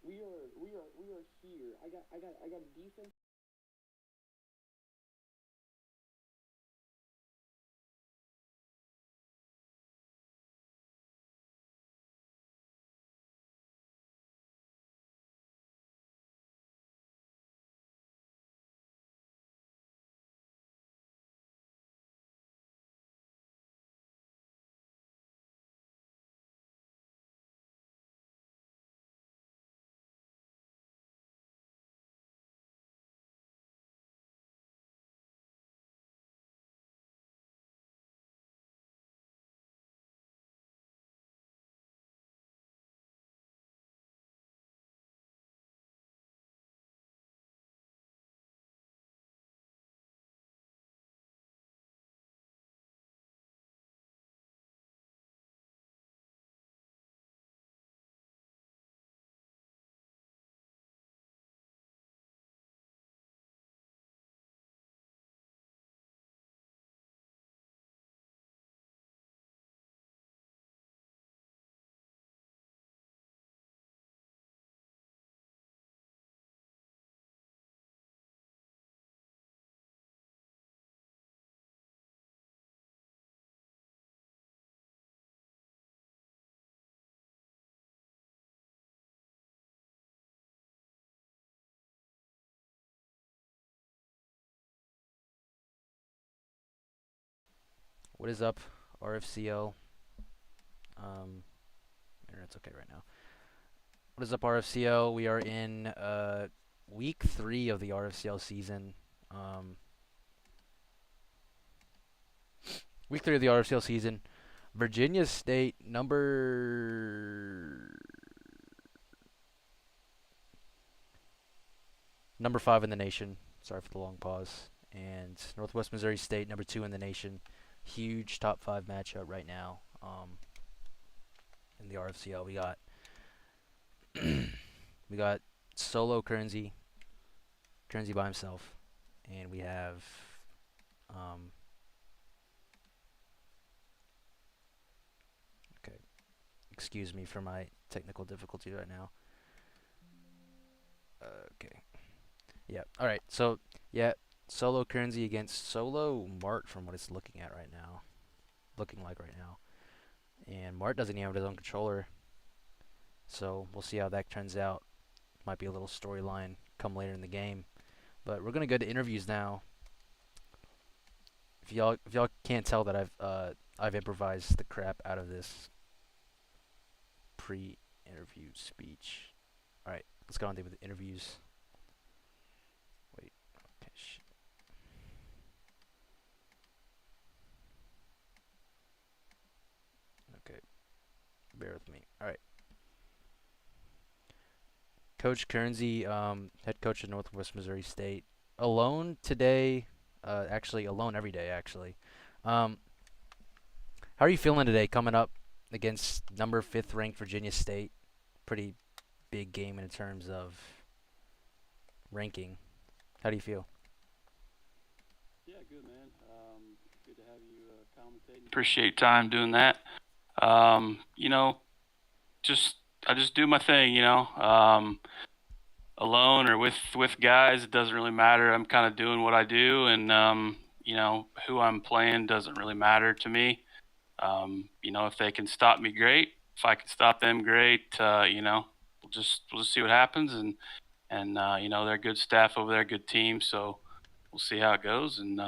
we are here. I got defense. What is up, RFCL? Um, Internet's okay right now. What is up, RFCL? We are in week 3 of the RFCL season. Um, week 3 of the RFCL season. Virginia State, number 5 in the nation. Sorry for the long pause. And Northwest Missouri State, number 2 in the nation. Huge top 5 matchup right now. In the RFCL, we got solo Kearnsey by himself, and we have um, okay. Excuse me for my technical difficulty right now. Okay. Yeah. All right. So yeah, solo Kearnsey against solo Mart from what it's looking like right now, and Mart doesn't even have his own controller, so we'll see how that turns out. Might be a little storyline come later in the game, but we're gonna go to interviews now. If y'all can't tell that I've improvised the crap out of this pre-interview speech. All right, let's go on with the interviews. Wait, okay, shit. Okay, bear with me. All right, Coach Kearnsey, head coach of Northwest Missouri State, alone today. Actually, alone every day. Actually, um, how are you feeling today? Coming up against number 5th ranked Virginia State, pretty big game in terms of ranking. How do you feel? Yeah, good man. Good to have you commentating. Appreciate time doing that. You know, just I just do my thing. Alone or with guys, it doesn't really matter. I'm kind of doing what I do, and who I'm playing doesn't really matter to me. If they can stop me, great. If I can stop them, great. We'll just see what happens, and they're good staff over there, good team. So we'll see how it goes, and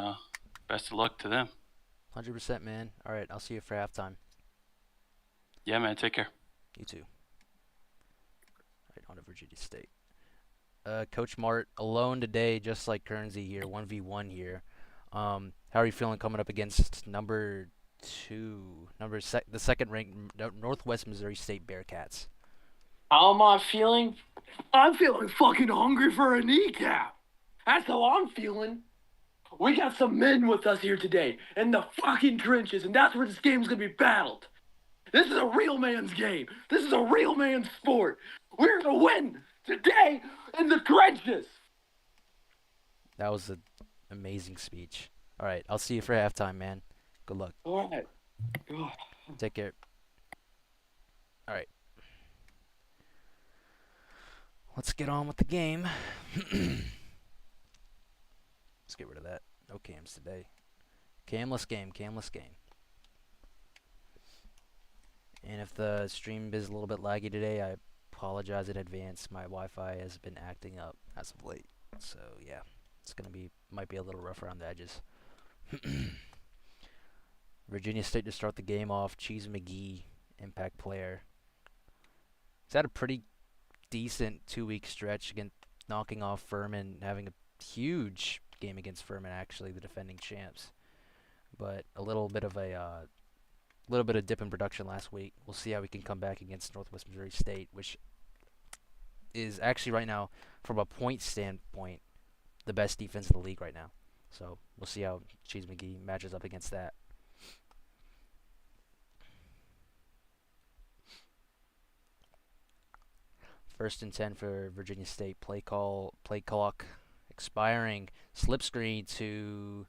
best of luck to them. 100%, man. All right, I'll see you for halftime. Yeah, man. Take care. You too. Right on to Virginia State. Coach Mart alone today, just like Kearnsey here, 1v1 here. How are you feeling coming up against number 2, the second ranked Northwest Missouri State Bearcats? How am I feeling? I'm feeling fucking hungry for a kneecap. That's how I'm feeling. We got some men with us here today in the fucking trenches, and that's where this game's gonna be battled. This is a real man's game. This is a real man's sport. We're gonna win today in the trenches. That was an amazing speech. All right, I'll see you for halftime, man. Good luck. All right. Take care. All right. let's get on with the game. Let's get rid of that. No cams today. Camless game. And if the stream is a little bit laggy today, I apologize in advance. My Wi-Fi has been acting up as of late. So yeah, it's might be a little rough around the edges. Virginia State to start the game off. Cheese McGee, impact player. He's had a pretty decent 2-week stretch against knocking off Furman, having a huge game against Furman, actually, the defending champs. But a little bit of dip in production last week. We'll see how we can come back against Northwest Missouri State, which is actually right now, from a point standpoint, the best defense in the league right now. So we'll see how Cheese McGee matches up against that. First and 10 for Virginia State. Play clock expiring. Slip screen to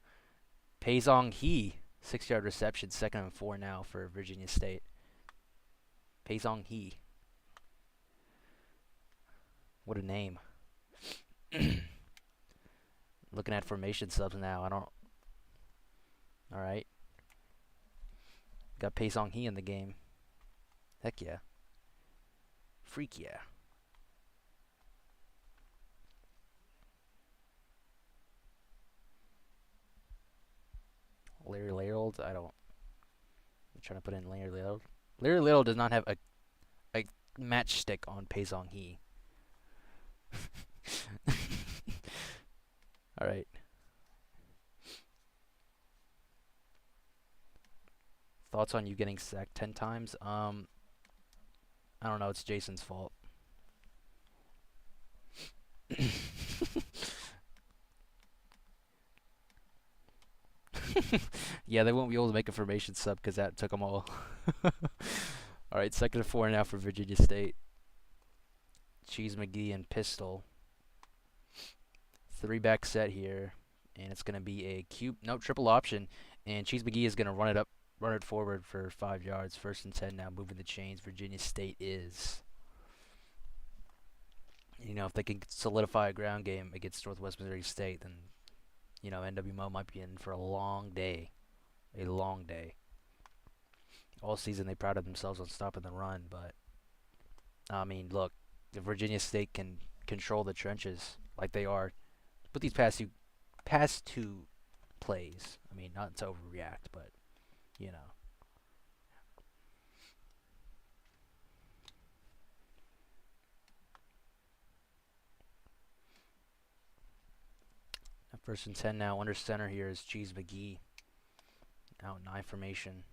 Paizong He. 6-yard reception. 2nd and 4 now for Virginia State. Paizong He. What a name. Looking at formation subs now. Alright. Got Paizong He in the game. Heck yeah. Freak yeah. Larry Layrold, I'm trying to put in Larry Layrold. Larry Layrold does not have a matchstick on Paizong He. Alright. Thoughts on you getting sacked 10 times? I don't know, it's Jason's fault. Yeah, they won't be able to make a formation sub because that took them all. Alright, 2nd and 4 now for Virginia State. Cheese McGee and Pistol. 3-back set here. And it's going to be a triple option. And Cheese McGee is going to run it forward for 5 yards. 1st and 10 now, moving the chains. Virginia State is. If they can solidify a ground game against Northwest Missouri State, then NWMO might be in for a long day. A long day. All season they prided themselves on stopping the run, but I mean, look, if Virginia State can control the trenches like they are, but these past two plays, I mean, not to overreact, but First and 10 now. Under center here is Cheese McGee. Out in I formation.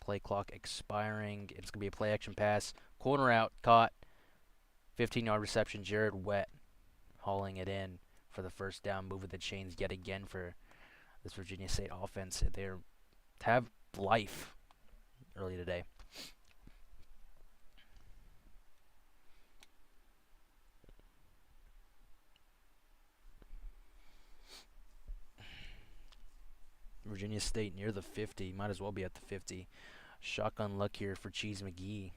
Play clock expiring. It's going to be a play action pass. Corner out. Caught. 15-yard reception. Jared Wett hauling it in for the first down. Moving the chains yet again for this Virginia State offense. They have life early today. Virginia State near the 50. Might as well be at the 50. Shotgun luck here for Cheese McGee.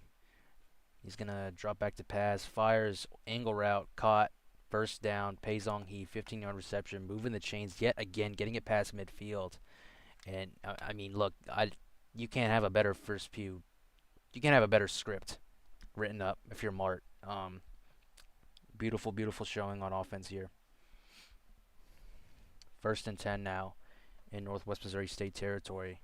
He's going to drop back to pass. Fires. Angle route. Caught. First down. Paizong He. 15-yard reception. Moving the chains yet again. Getting it past midfield. And, I mean, look. You can't have a better first pew. You can't have a better script written up if you're Mart. Beautiful, beautiful showing on offense here. 1st and 10 now in Northwest Missouri State territory.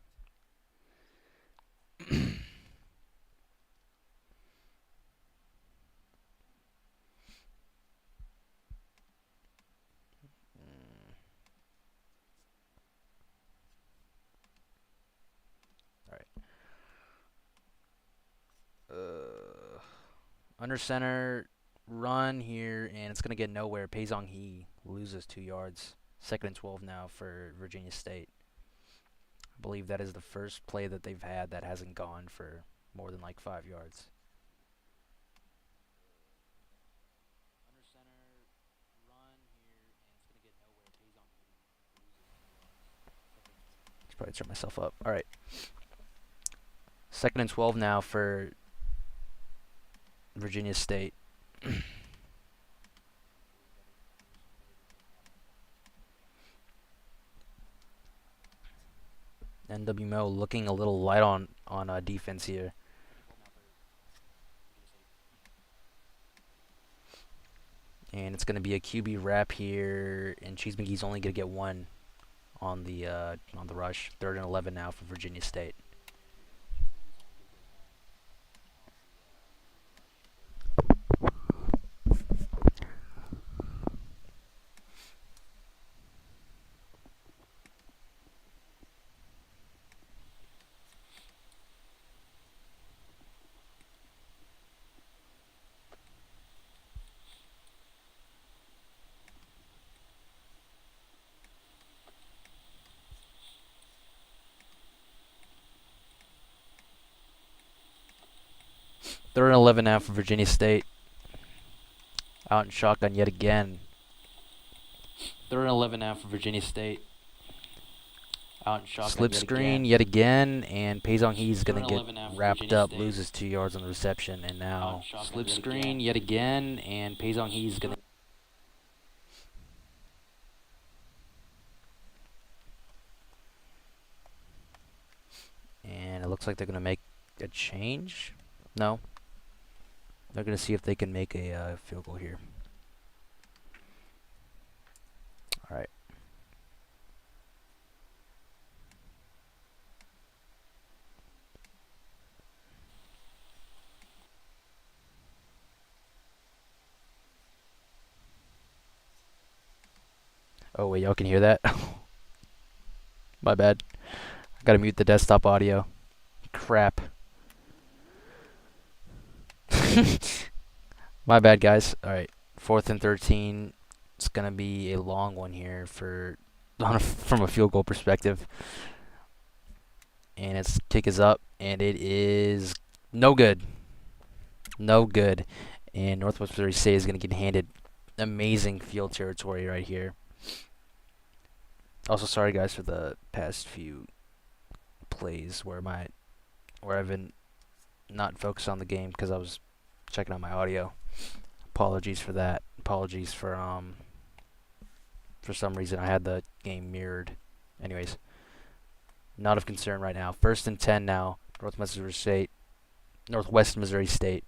Under center run here, and it's going to get nowhere. Paizong He loses 2 yards. 2nd and 12 now for Virginia State. I believe that is the first play that they've had that hasn't gone for more than like 5 yards. Under center run here, and it's going to get nowhere. Paizong He loses 2 yards. Should probably turn myself up. All right. 2nd and 12 now for Virginia State. NWMO looking a little light on defense here. And it's going to be a QB wrap here, and Cheese McGee's only going to get one on the rush. 3rd and 11 now for Virginia State. Third and 11 now for Virginia State. Out in shotgun yet again. 3rd and 11 now for Virginia State. Out in shotgun slip screen yet again, and Pezong He's going to get wrapped up, loses 2 yards on the reception, and now slip screen yet again, and Pezong He's going to... And it looks like they're going to make a change. No. They're going to see if they can make a field goal here. All right. Oh, wait, y'all can hear that? My bad. I gotta mute the desktop audio. Crap. My bad, guys. Alright, 4th and 13. It's gonna be a long one here from a field goal perspective. And its kick is up, and it is no good. No good. And Northwest Missouri State is gonna get handed amazing field territory right here. Also, sorry guys for the past few plays where I've been not focused on the game because I was checking out my audio. Apologies for that. Apologies for some reason I had the game mirrored. Anyways, not of concern right now. 1st and 10 now. Northwest Missouri State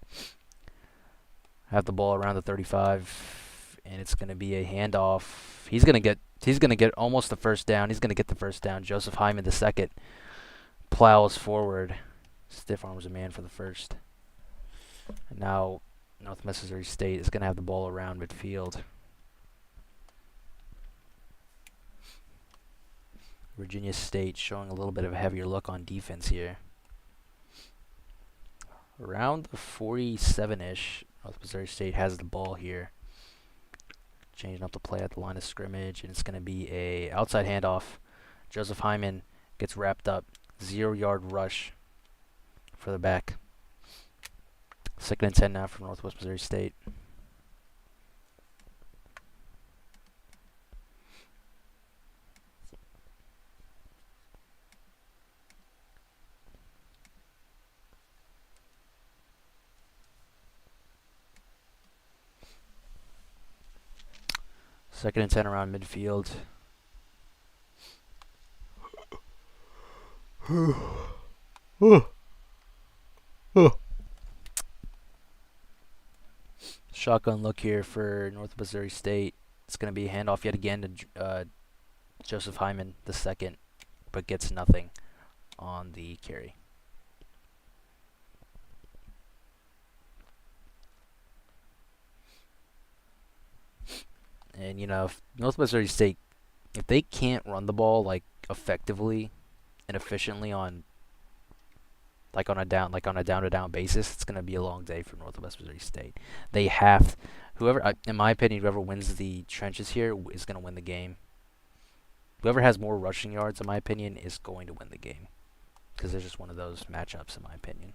have the ball around the 35, and it's going to be a handoff. He's going to get almost the first down. He's going to get the first down. Joseph Hyman the second plows forward. Stiff arms a man for the first. And now North Missouri State is going to have the ball around midfield. Virginia State showing a little bit of a heavier look on defense here. Around the 47-ish, North Missouri State has the ball here. Changing up the play at the line of scrimmage, and it's going to be a outside handoff. Joseph Hyman gets wrapped up. 0-yard rush for the back. 2nd and 10 now from Northwest Missouri State. Second and 10 around midfield. Shotgun look here for North Missouri State. It's going to be a handoff yet again to Joseph Hyman the second, but gets nothing on the carry. And you know, if North Missouri State, if they can't run the ball like effectively and efficiently on a down to down basis, it's gonna be a long day for Northwest Missouri State. They have in my opinion, whoever wins the trenches here is gonna win the game. Whoever has more rushing yards, in my opinion, is going to win the game because it's just one of those matchups, in my opinion.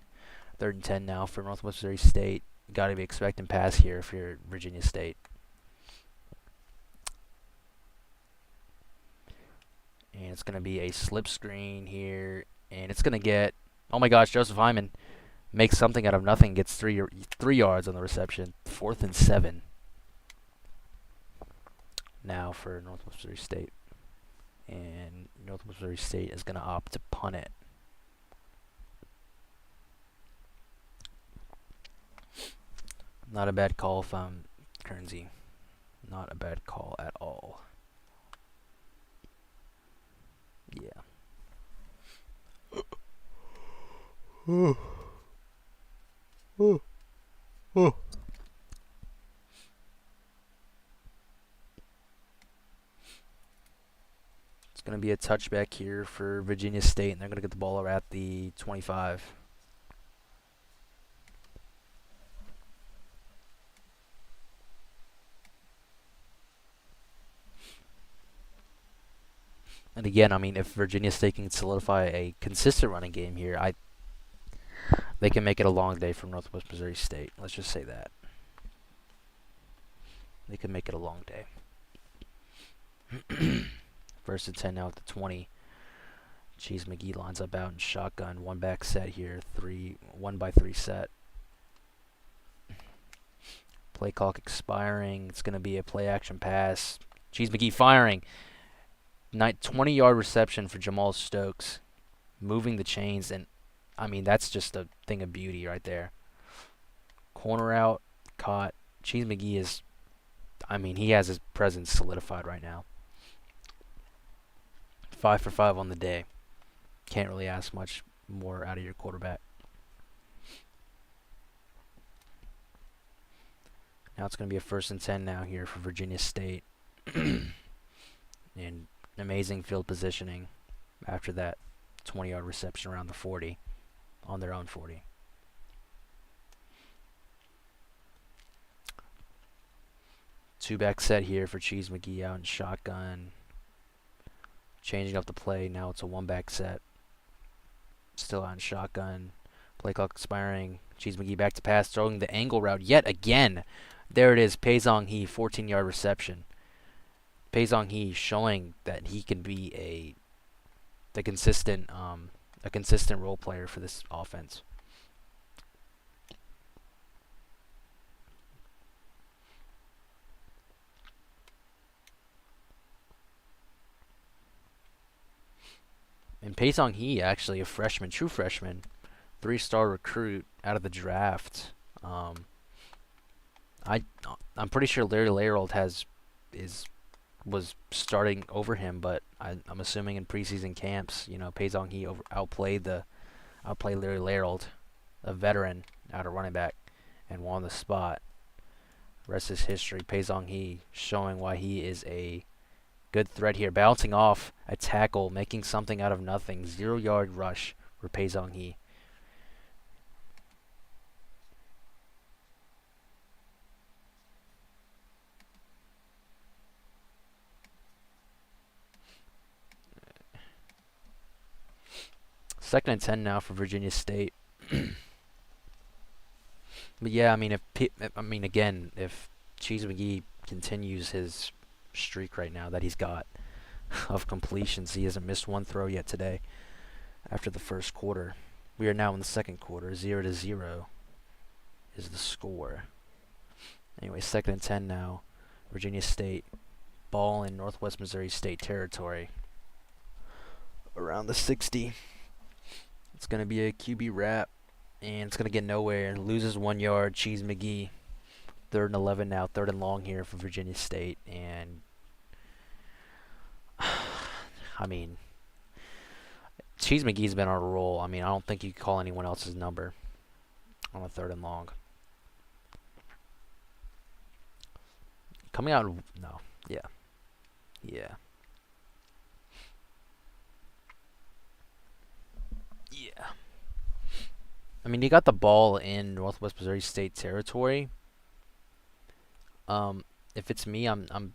3rd and 10 now for Northwest Missouri State. Got to be expecting pass here if you're Virginia State. And it's going to be a slip screen here. And it's going to get... Oh my gosh, Joseph Hyman makes something out of nothing. Gets 3 yards on the reception. 4th and 7. Now for Northwest Missouri State. and Northwest Missouri State is going to opt to punt it. Not a bad call from Guernsey. Not a bad call at all. Yeah. It's going to be a touchback here for Virginia State, and they're going to get the ball at the 25. And again, I mean, if Virginia State can solidify a consistent running game here, they can make it a long day for Northwest Missouri State. Let's just say that. They can make it a long day. First and 10 now at the 20. Cheese McGee lines up out in shotgun. One back set here. 1x3 set. Play clock expiring. It's going to be a play action pass. Cheese McGee firing. 20-yard reception for Jamal Stokes. Moving the chains. And, I mean, that's just a thing of beauty right there. Corner out. Caught. Cheese McGee is, I mean, he has his presence solidified right now. 5 for 5 on the day. Can't really ask much more out of your quarterback. Now it's going to be a first and 10 now here for Virginia State. And amazing field positioning after that 20-yard reception around the 40 on their own 40. Two-back set here for Cheese McGee out in shotgun. Changing up the play. Now it's a one-back set. Still out in shotgun. Play clock expiring. Cheese McGee back to pass. Throwing the angle route yet again. There it is. Pei-Zong He, 14-yard reception. Pei-Zong He showing that he can be a consistent role player for this offense. And Pei-Zong He, actually a freshman, true freshman, 3-star recruit out of the draft. I'm pretty sure Larry Larold was starting over him, but I'm assuming in preseason camps, Pei-Zong He outplayed Larry Larold, a veteran, out of running back, and won the spot. Rest is history. Pei-Zong He showing why he is a good threat here. Bouncing off a tackle, making something out of nothing. 0-yard rush for Pei-Zong He. Second and 10 now for Virginia State. But yeah, I mean, if Cheese McGee continues his streak right now that he's got of completions, he hasn't missed one throw yet today after the first quarter. We are now in the second quarter. 0-0 is the score. Anyway, second and 10 now. Virginia State, ball in Northwest Missouri State territory. Around the 60. It's going to be a QB wrap, and it's going to get nowhere. Loses 1 yard. Cheese McGee. 3rd and 11 now. 3rd and long here for Virginia State. And, I mean, Cheese McGee's been on a roll. I mean, I don't think you could call anyone else's number on a 3rd and long. Coming out, no. Yeah. Yeah. Yeah. I mean, you got the ball in Northwest Missouri State territory. If it's me, I'm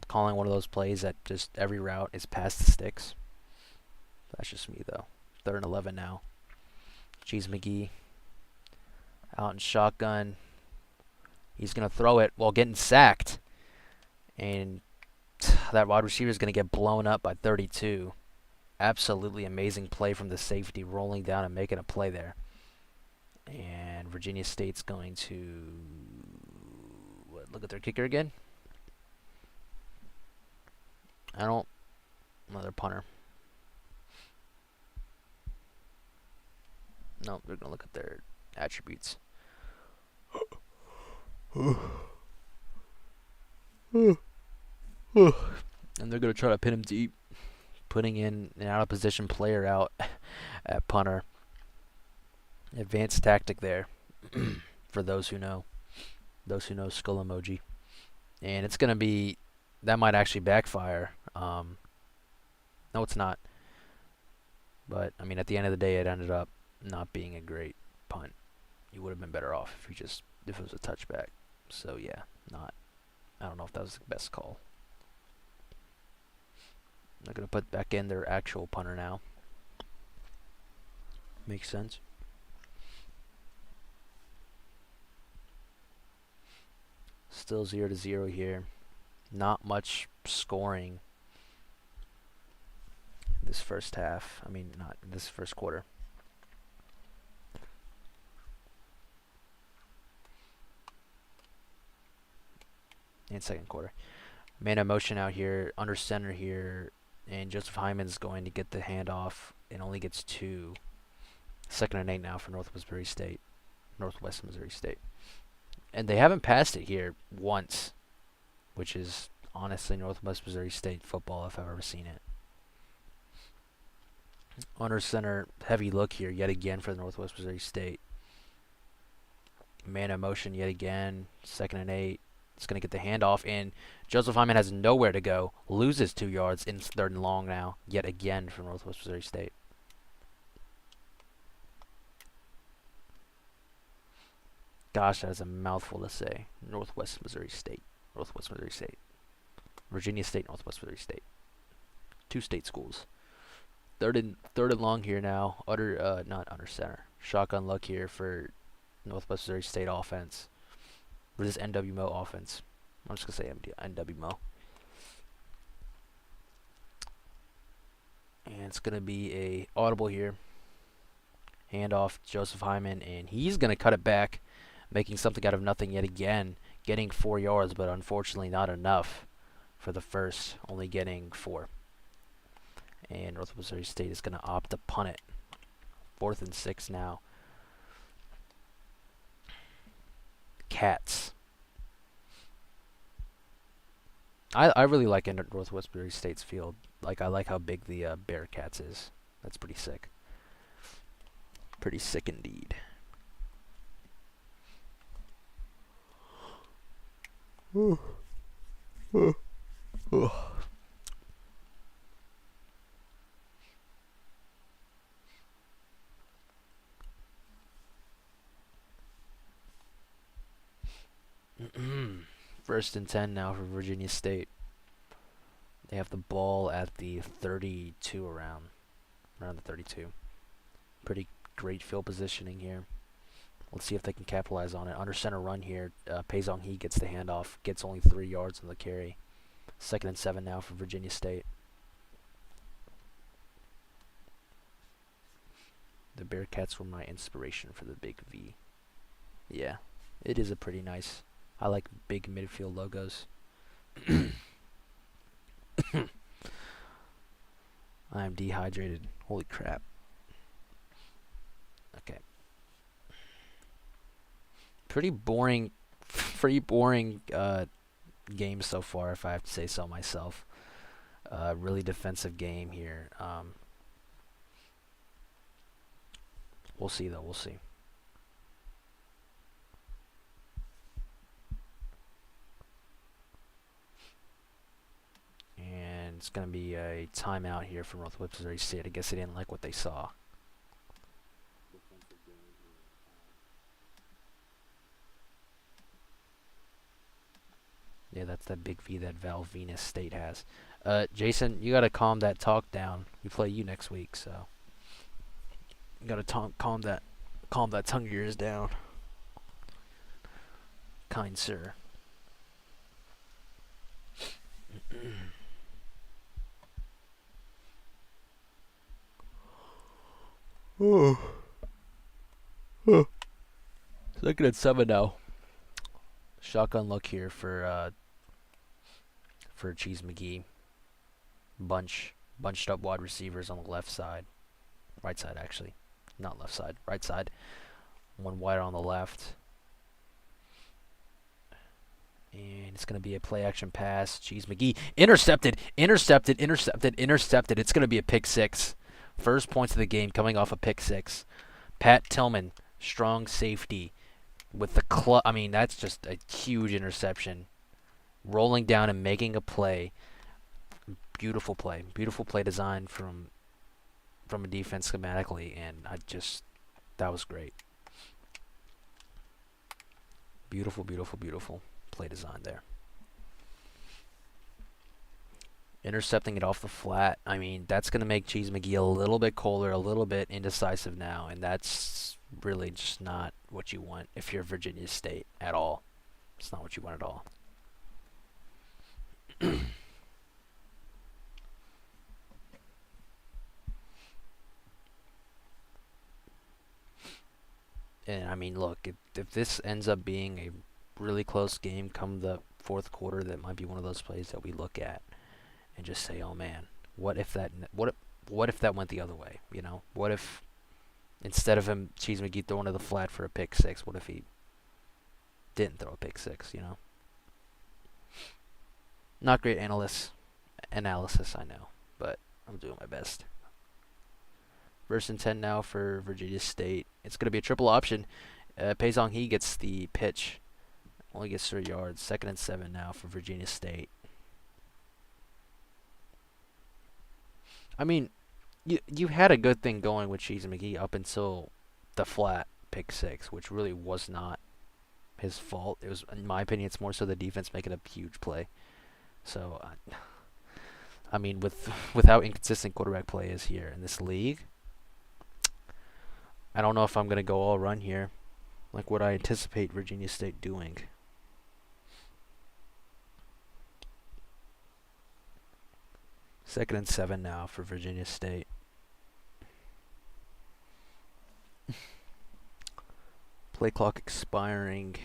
calling one of those plays that just every route is past the sticks. That's just me though. 3rd and 11 now. Cheese McGee out in shotgun. He's gonna throw it while getting sacked, and that wide receiver is gonna get blown up by 32. Absolutely amazing play from the safety, rolling down and making a play there. And Virginia State's going to look at their kicker again. I don't Another punter. No, they're gonna look at their attributes. And they're gonna try to pin him deep, putting in an out of position player out at punter. Advanced tactic there for those who know. Those who know skull emoji. And it's gonna be, that might actually backfire. No, it's not. But I mean, at the end of the day, it ended up not being a great punt. You would have been better off if it was a touchback. So yeah, I don't know if that was the best call. They're gonna put back in their actual punter now. Makes sense. Still 0-0 here. Not much scoring this first half. I mean, not this first quarter. And second quarter. Man in motion out here, under center here, and Joseph Hyman's going to get the handoff and only gets 2. 2nd and 8 now for Northwest Missouri State. And they haven't passed it here once, which is honestly Northwest Missouri State football if I've ever seen it. Under center, heavy look here yet again for the Northwest Missouri State. Man in motion yet again, 2nd and 8. It's going to get the handoff, and Joseph Hyman has nowhere to go. Loses 2 yards in 3rd and long now, yet again for Northwest Missouri State. Gosh, that is a mouthful to say. Northwest Missouri State. Northwest Missouri State. Virginia State, Northwest Missouri State. 2 state schools. Third and long here now. Not under center. Shotgun luck here for Northwest Missouri State offense. For this NWMO offense. I'm just going to say NWMO. And it's going to be a audible here. Handoff Joseph Hyman, and he's going to cut it back, making something out of nothing yet again. Getting 4 yards, but unfortunately not enough for the first. Only getting 4. And Northwest Missouri State is going to opt to punt it. 4th and 6 now. Cats. I really like Northwest Missouri State's field. I like how big the Bearcats is. That's pretty sick. Pretty sick indeed. First and 10 now for Virginia State. They have the ball at the 32 around the 32. Pretty great field positioning here. Let's see if they can capitalize on it. Under center run here. Pezong He gets the handoff. Gets only 3 yards on the carry. 2nd and 7 now for Virginia State. The Bearcats were my inspiration for the big V. Yeah, it is a pretty nice. I like big midfield logos. I am dehydrated. Holy crap. Okay. Pretty boring game so far, if I have to say so myself. Really defensive game here. We'll see, though. We'll see. And it's going to be a timeout here for Northwest Missouri State. I guess they didn't like what they saw. Yeah, that's that big V that Val Venus State has. Jason, you got to calm that talk down. We play you next week, so you got to calm that tongue of yours down. Kind sir. Second and 7 now. Shotgun look here for Cheese McGee. Bunch bunched up wide receivers on the left side, right side actually, not left side, right side. One wide on the left. And it's going to be a play action pass. Cheese McGee. Intercepted. It's going to be a pick six. First points of the game coming off a pick six. Pat Tillman, strong safety. With the I mean, that's just a huge interception. Rolling down and making a play. Beautiful play. Beautiful play design from a defense schematically. And that was great. Beautiful play design there. Intercepting it off the flat. I mean, that's going to make Cheese McGee a little bit colder, a little bit indecisive now, and that's really just not what you want if you're Virginia State at all. It's not what you want at all. And I mean, look, if this ends up being a really close game come the fourth quarter, that might be one of those plays that we look at and just say, oh man, what if that went the other way? You know, what if instead of him Cheese McGee throwing to the flat for a pick six, what if he didn't throw a pick six? You know, not great analysis, I know, but I'm doing my best. 1st and 10 now for Virginia State. It's going to be a triple option. Pei-Song He gets the pitch. Only gets 3 yards. 2nd and 7 now for Virginia State. I mean, you had a good thing going with Cheese McGee up until the flat pick six, which really was not his fault. It was, in my opinion, it's more so the defense making a huge play. So, I mean, with how inconsistent quarterback play is here in this league, I don't know if I'm going to go all run here, like what I anticipate Virginia State doing. Second and 7 now for Virginia State. Play clock expiring,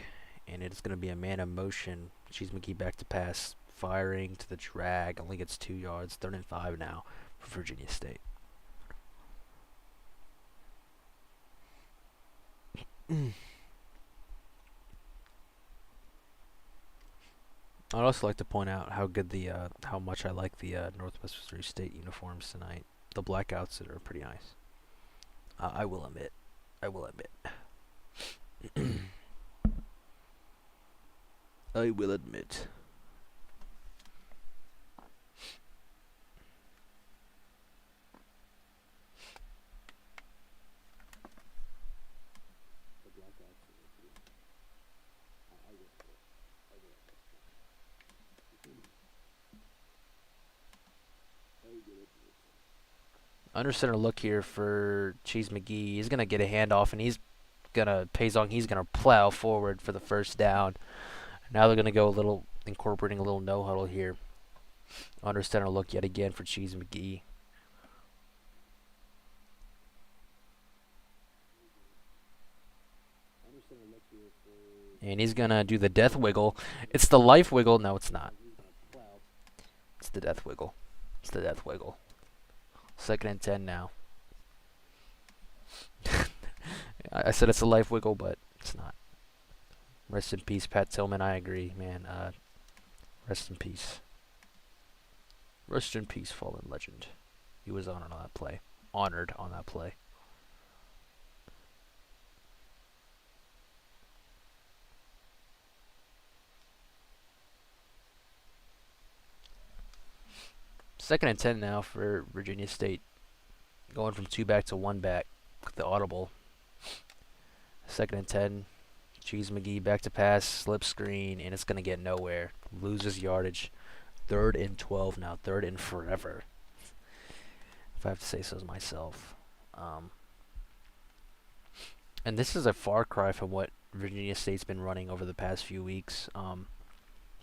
and it's going to be a man in motion. Cheese McGee back to pass, firing to the drag, only gets 2 yards. 3rd and 5 now for Virginia State. I'd also like to point out how good how much I like the Northwest Missouri State uniforms tonight. The blackouts are pretty nice. I will admit. I will admit. Under center look here for Cheese McGee. He's gonna get a handoff, and Pei-Song He's gonna plow forward for the first down. Now they're gonna go incorporating a little no huddle here. Under center look yet again for Cheese McGee. And he's gonna do the death wiggle. It's the life wiggle. No, it's not. It's the death wiggle. 2nd and 10 now. I said it's a life wiggle, but it's not. Rest in peace, Pat Tillman. I agree, man. Rest in peace. Rest in peace, fallen legend. He was honored on that play. 2nd and 10 now for Virginia State. Going from 2 back to 1 back with the audible. 2nd and 10. Cheese McGee back to pass, slip screen, and it's going to get nowhere. Loses yardage. 3rd and 12 now. 3rd and forever, if I have to say so myself. And this is a far cry from what Virginia State's been running over the past few weeks.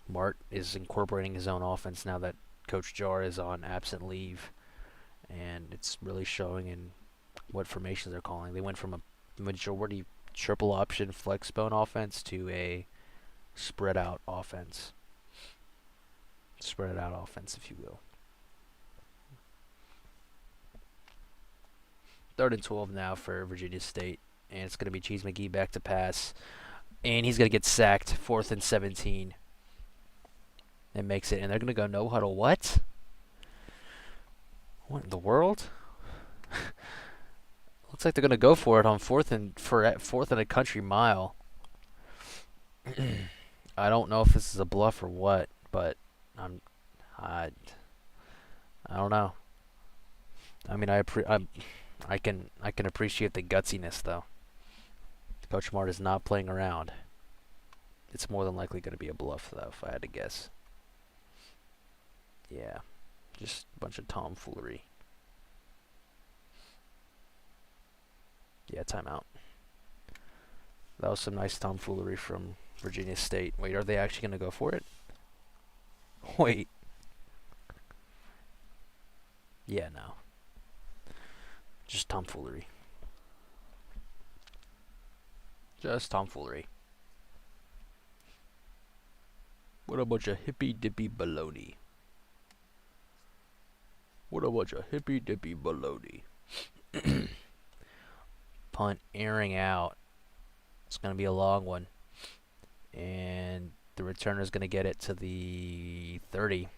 Mart is incorporating his own offense now that Coach Jar is on absent leave, and it's really showing in what formations they're calling. They went from a majority triple option flex bone offense to a spread out offense. Spread out offense, if you will. Third and 12 now for Virginia State. And it's going to be Cheese McGee back to pass. And he's going to get sacked. 4th and 17. And makes it. And they're going to go no huddle. What? What in the world? Looks like they're going to go for it on 4th and a country mile. I don't know if this is a bluff or what, but I don't know. I mean, I can appreciate the gutsiness though. Coach Mart is not playing around. It's more than likely going to be a bluff though, if I had to guess. Yeah, just a bunch of tomfoolery. Yeah, timeout. That was some nice tomfoolery from Virginia State. Wait, are they actually going to go for it? Wait. Yeah, no. Just tomfoolery. Just tomfoolery. What a bunch of hippy-dippy baloney. What a bunch of hippy-dippy baloney. Punt airing out. It's going to be a long one. And the returner is going to get it to the 30.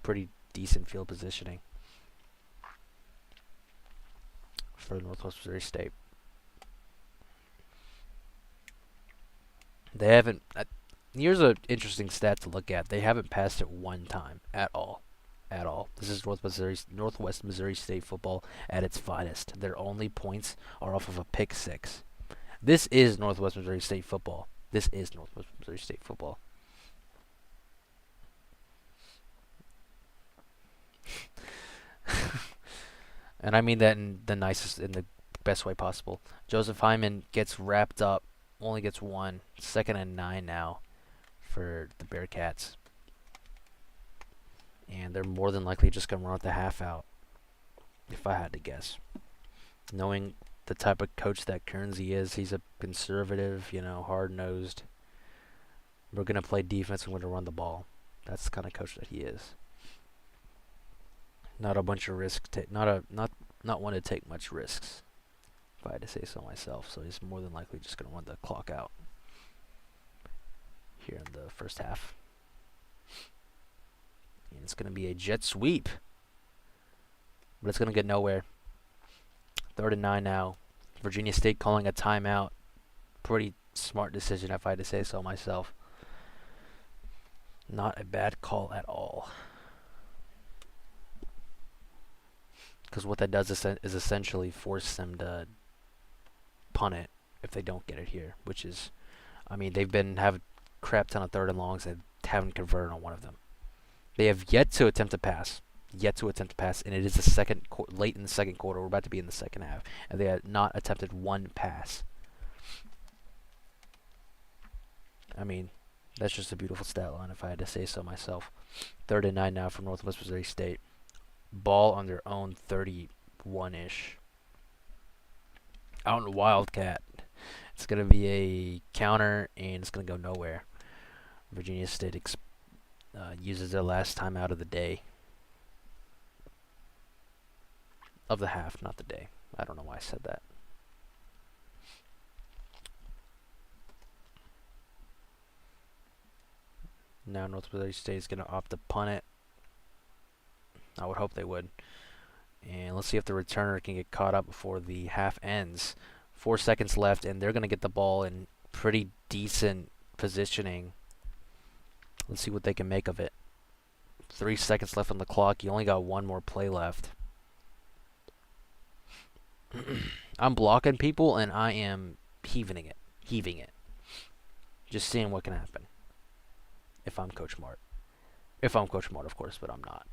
Pretty decent field positioning for Northwest Missouri State. They haven't... here's an interesting stat to look at. They haven't passed it one time at all. At all. This is Northwest Missouri State football at its finest. Their only points are off of a pick six. This is Northwest Missouri State football. This is Northwest Missouri State football. And I mean that in the best way possible. Joseph Hyman gets wrapped up, only gets one. 2nd and 9 now for the Bearcats. And they're more than likely just going to run with the half out, if I had to guess. Knowing the type of coach that Kernsey is, he's a conservative, hard-nosed. We're going to play defense and we're going to run the ball. That's the kind of coach that he is. Not a bunch of risk. Not one to take much risks, if I had to say so myself. So he's more than likely just going to run the clock out here in the first half. And it's going to be a jet sweep. But it's going to get nowhere. 3rd and 9 now. Virginia State calling a timeout. Pretty smart decision, if I had to say so myself. Not a bad call at all. Because what that does is essentially force them to punt it if they don't get it here. Which is, I mean, they've been having a crap ton of 3rd and longs and haven't converted on one of them. They have yet to attempt to pass. And it is the late in the second quarter. We're about to be in the second half, and they have not attempted one pass. I mean, that's just a beautiful stat line, if I had to say so myself. 3rd and 9 now from Northwest Missouri State. Ball on their own 31-ish. Out in Wildcat. It's going to be a counter, and it's going to go nowhere. Virginia State uses their last time out of the day. Of the half, not the day. I don't know why I said that. Now North Missouri State is going to opt to punt it. I would hope they would. And let's see if the returner can get caught up before the half ends. 4 seconds left, and they're going to get the ball in pretty decent positioning. Let's see what they can make of it. 3 seconds left on the clock. You only got one more play left. I'm blocking people, and I am heaving it. Just seeing what can happen. If I'm Coach Mart. If I'm Coach Mart, of course, but I'm not.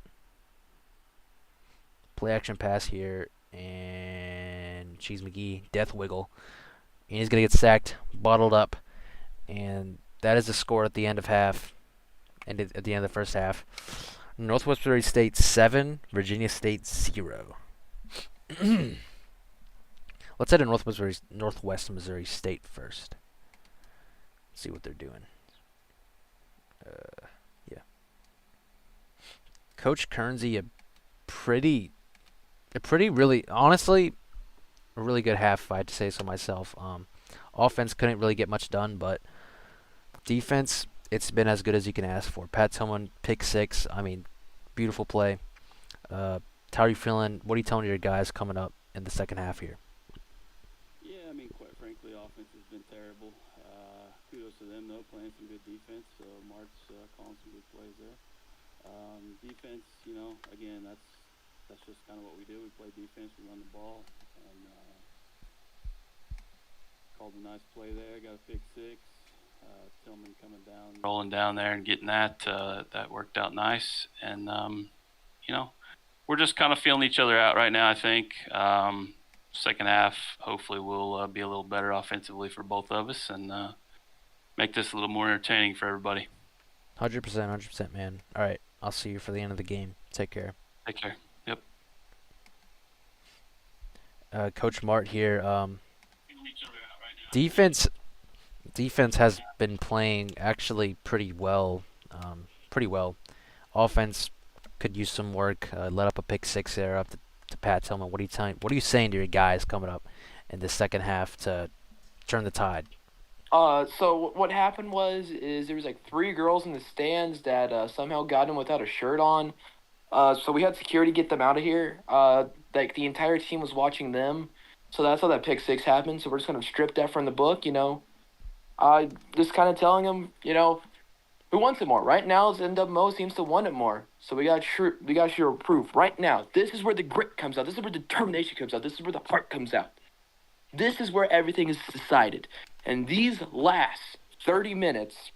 Play action pass here, and Cheese McGee, death wiggle. And he's going to get sacked, bottled up. And that is the score at the end of half. And at the end of the first half. Northwest Missouri State 7, Virginia State 0. Let's head to Northwest Missouri State first. See what they're doing. Yeah. Coach Kernsey, really, honestly, a really good half, if I had to say so myself. Offense couldn't really get much done, but defense, it's been as good as you can ask for. Pat Tillman, pick six. I mean, beautiful play. How are you feeling? What are you telling your guys coming up in the second half here? Yeah, I mean, quite frankly, offense has been terrible. Kudos to them, though, playing some good defense. So Mark's calling some good plays there. Defense, again, that's just kind of what we do. We play defense, we run the ball, and called a nice play there. Got a pick six. Tillman coming down, rolling down there and getting that that worked out nice. And we're just kind of feeling each other out right now. I think second half, hopefully, we'll be a little better offensively for both of us and make this a little more entertaining for everybody. 100%, man. All right, I'll see you for the end of the game. Take care. Take care. Yep. Coach Mart here. Defense has been playing actually pretty well. Offense could use some work. Let up a pick six there up to Pat Tillman. What are you saying to your guys coming up in the second half to turn the tide? So what happened is there was like 3 girls in the stands that somehow got in without a shirt on. So we had security get them out of here. Like the entire team was watching them. So that's how that pick six happened. So we're just gonna strip that from the book, just kind of telling them, who wants it more. Right now, NWMO seems to want it more. So we got your proof right now. This is where the grit comes out. This is where determination comes out. This is where the heart comes out. This is where everything is decided. And these last 30 minutes,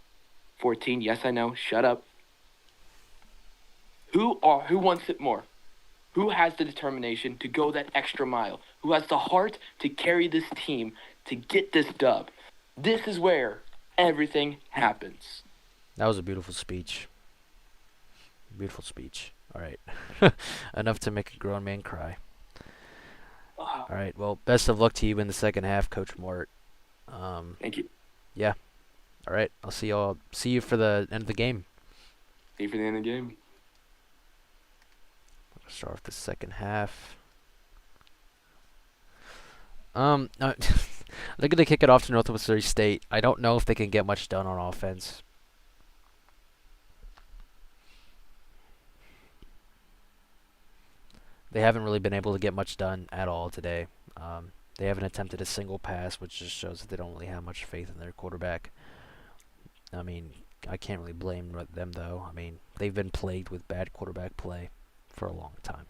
14, yes, I know, shut up. Who wants it more? Who has the determination to go that extra mile? Who has the heart to carry this team to get this dub? This is where everything happens. That was a beautiful speech. Beautiful speech. All right. Enough to make a grown man cry. All right. Well, best of luck to you in the second half, Coach Mort. Thank you. Yeah. All right. I'll see y'all. See you for the end of the game. See you for the end of the game. Start off the second half. They're going to kick it off to Northwest Missouri State. I don't know if they can get much done on offense. They haven't really been able to get much done at all today. They haven't attempted a single pass, which just shows that they don't really have much faith in their quarterback. I mean, I can't really blame them, though. I mean, they've been plagued with bad quarterback play for a long time.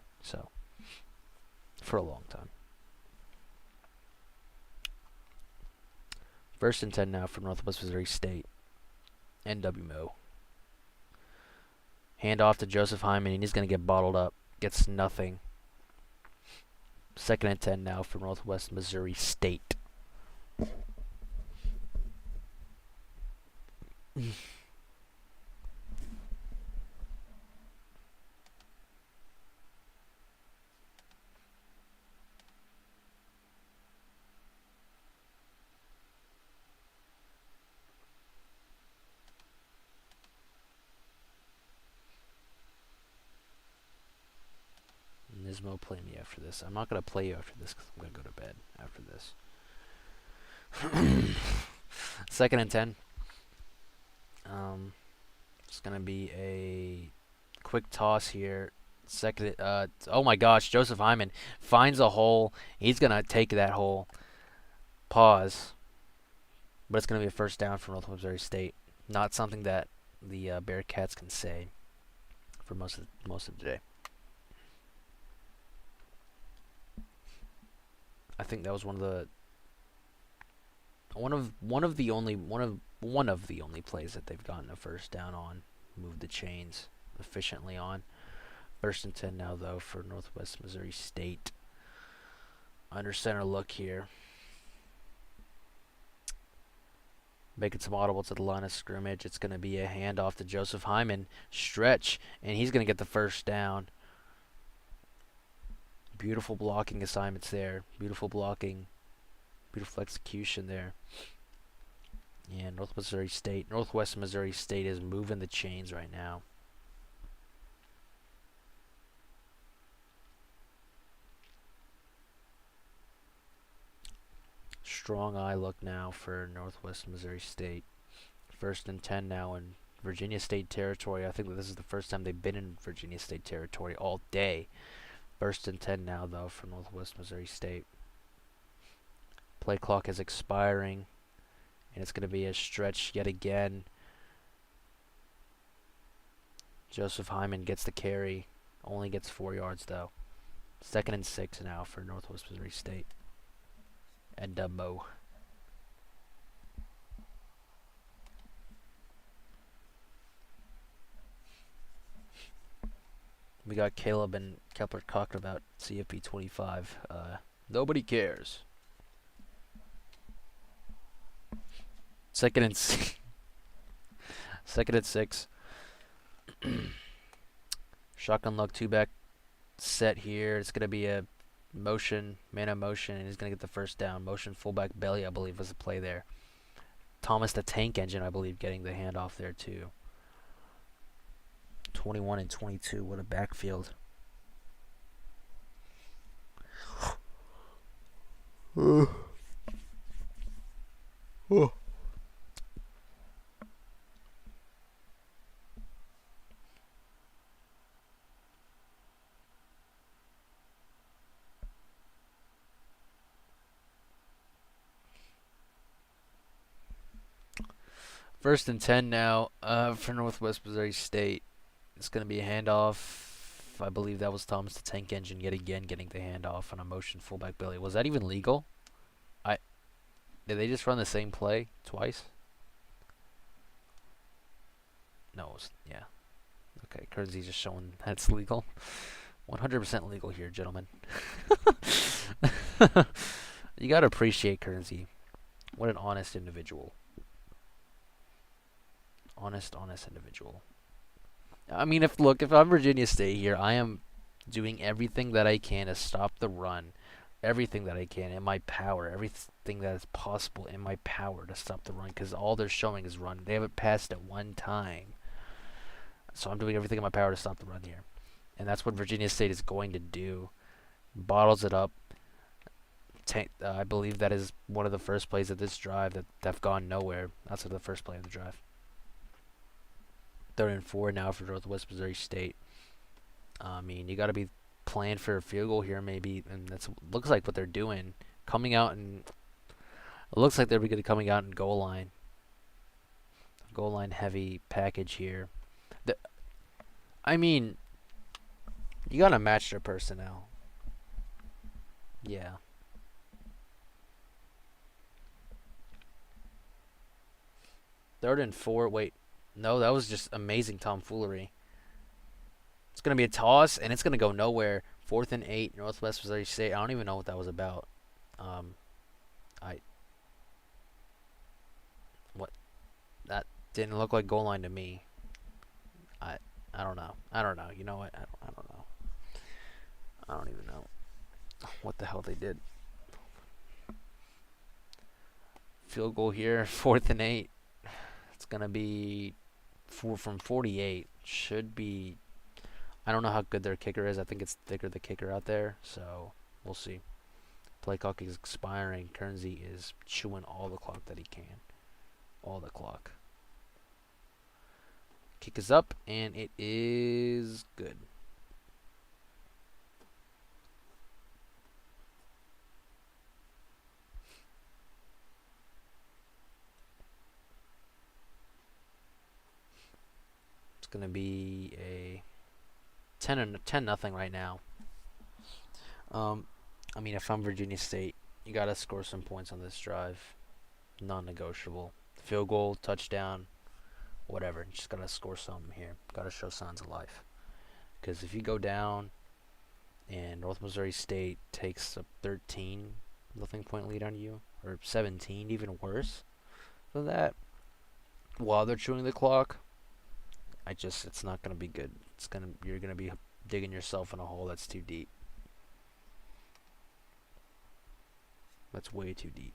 For a long time. First and 10 now for Northwest Missouri State. NWMO. Hand off to Joseph Hyman, and he's going to get bottled up. Gets nothing. Second and 10 now for Northwest Missouri State. NWMO, play me after this. I'm not going to play you after this because I'm going to go to bed after this. Second and 10. It's going to be a quick toss here. Second. Oh my gosh, Joseph Hyman finds a hole. He's going to take that hole. Pause. But it's going to be a first down for Northwest Missouri State. Not something that the Bearcats can say for most of the day. I think that was one of the only plays that they've gotten a first down on, moved the chains efficiently on. First and 10 now though for Northwest Missouri State. Under center look here. Making some audible to the line of scrimmage. It's going to be a handoff to Joseph Hyman. Stretch, and he's going to get the first down. Beautiful blocking assignments there. Beautiful blocking. Beautiful execution there. And Northwest Missouri State is moving the chains right now. strong eye look now for Northwest Missouri State. 1st and 10 now in Virginia State territory. I think that this is the first time they've been in Virginia State territory all day. 1st and 10 now, though, for Northwest Missouri State. Play clock is expiring, and it's going to be a stretch yet again. Joseph Hyman gets the carry, only gets 4 yards, though. 2nd and 6 now for Northwest Missouri State. NWMO. We got Caleb and Kepler talking about CFP 25. Nobody cares. 2nd and 2nd and 6. Shotgun look, 2-back set here. It's going to be a motion, man of motion, and he's going to get the first down. Motion fullback belly, I believe, was the play there. Thomas the Tank Engine, I believe, getting the handoff there too. 21 and 22, what a backfield. First and 10 now for Northwest Missouri State. It's going to be a handoff. I believe that was Thomas the Tank Engine yet again getting the handoff on a motion fullback belly. Was that even legal? Did they just run the same play twice? No, it was, yeah. Okay, Kearnsey's just showing that's legal. 100% legal here, gentlemen. You got to appreciate Kearnsey. What an honest individual. Honest individual. I mean, if I'm Virginia State here, I am doing everything that I can to stop the run. Everything that I can in my power. Everything that is possible in my power to stop the run. Because all they're showing is run. They haven't passed it one time. So I'm doing everything in my power to stop the run here. And that's what Virginia State is going to do. Bottles it up. I believe that is one of the first plays of this drive that have gone nowhere. That's the first play of the drive. 3rd and 4 now for Northwest Missouri State. I mean, you got to be playing for a field goal here, maybe, and that's looks like what they're doing. Coming out and it looks like they're going to be coming out in goal line heavy package here. I mean, you got to match their personnel. Yeah. Third and 4. Wait. No, that was just amazing tomfoolery. It's going to be a toss, and it's going to go nowhere. 4th and 8, Northwest Missouri State. I don't even know what that was about. That didn't look like goal line to me. I don't know. You know what? I don't know. I don't even know what the hell they did. Field goal here, 4th and 8. It's going to be from 48. Should be. I don't know how good their kicker is. I think it's thicker, the kicker out there. So we'll see. Play clock is expiring. Kearnsey is chewing all the clock that he can. All the clock. Kick is up, and it is good. It's going to be a 10 nothing right now. I mean, if I'm Virginia State, you got to score some points on this drive. Non-negotiable. Field goal, touchdown, whatever. You just got to score something here. Got to show signs of life. Because if you go down and North Missouri State takes a 13 nothing point lead on you, or 17, even worse than that, while they're chewing the clock, it's not going to be good. You're going to be digging yourself in a hole that's too deep. That's way too deep.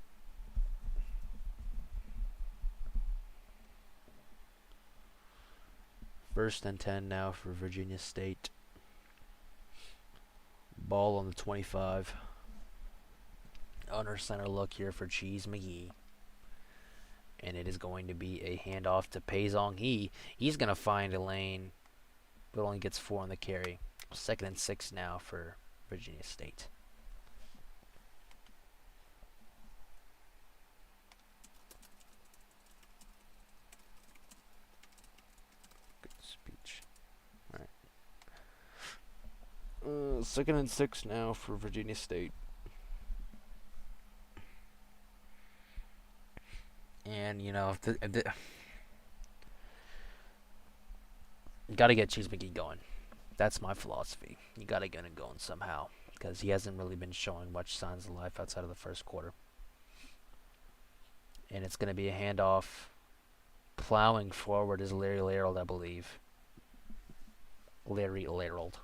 First and 10 now for Virginia State. Ball on the 25. under center look here for Cheese McGee. And it is going to be a handoff to Pezong He. He's going to find a lane, but only gets 4 on the carry. 2nd and 6 now for Virginia State. Good speech. All right. 2nd and 6 now for Virginia State. And, you know, you got to get Cheese McGee going. That's my philosophy. You got to get him going somehow, because he hasn't really been showing much signs of life outside of the first quarter. And it's going to be a handoff. Plowing forward is Larry Larold, I believe. Larry Larold.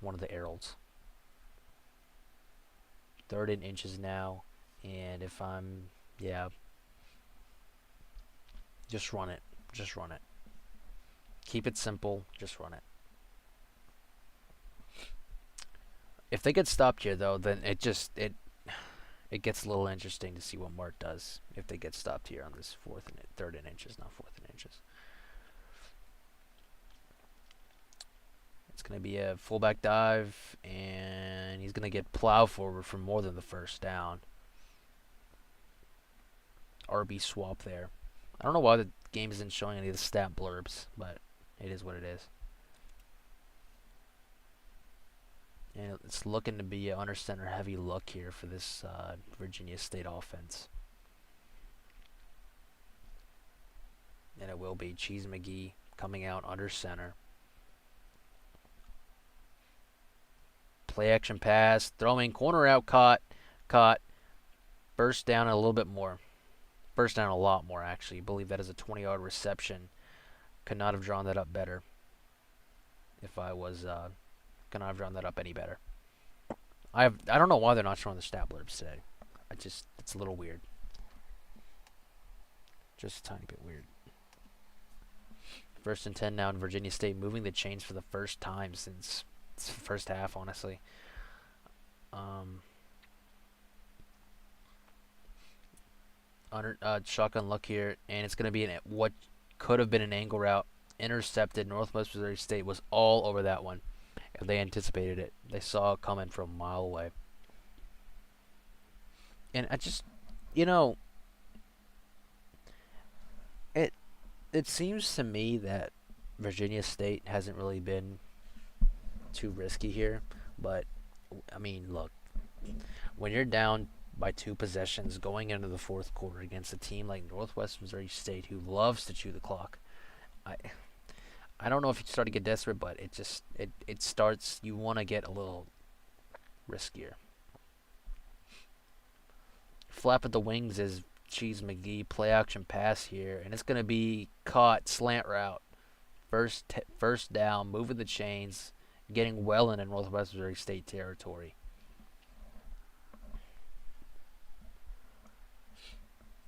One of the Heralds. 3rd and inches now. And if I'm... Yeah. Just run it. Just run it. Keep it simple. Just run it. If they get stopped here, though, then it gets a little interesting to see what Mart does if they get stopped here on this 3rd and inches, not 4th and inches. It's going to be a fullback dive, and he's going to get plowed forward for more than the first down. RB swap there. I don't know why the game isn't showing any of the stat blurbs, but it is what it is. And it's looking to be an under center heavy look here for this Virginia State offense. And it will be Cheese McGee coming out under center. Play action pass, throwing, corner out, caught. First down a little bit more. First down a lot more, actually. I believe that is a 20-yard reception. Could not have drawn that up better. If I was, could not have drawn that up any better. I don't know why they're not showing the stat blurbs today. It's a little weird. Just a tiny bit weird. 1st and 10 now in Virginia State, moving the chains for the first time since the first half, honestly. Shotgun look here, and it's going to be what could have been an angle route. Intercepted. Northwest Missouri State was all over that one. If they anticipated it, they saw it coming from a mile away. And I just, you know, it seems to me that Virginia State hasn't really been too risky here. But, I mean, look, when you're down by 2 possessions going into the 4th quarter against a team like Northwest Missouri State who loves to chew the clock, I don't know if you start to get desperate, but it starts, you want to get a little riskier. Flap at the wings is Cheese McGee, play action pass here, and it's going to be caught, slant route. First down, moving the chains, getting well into Northwest Missouri State territory.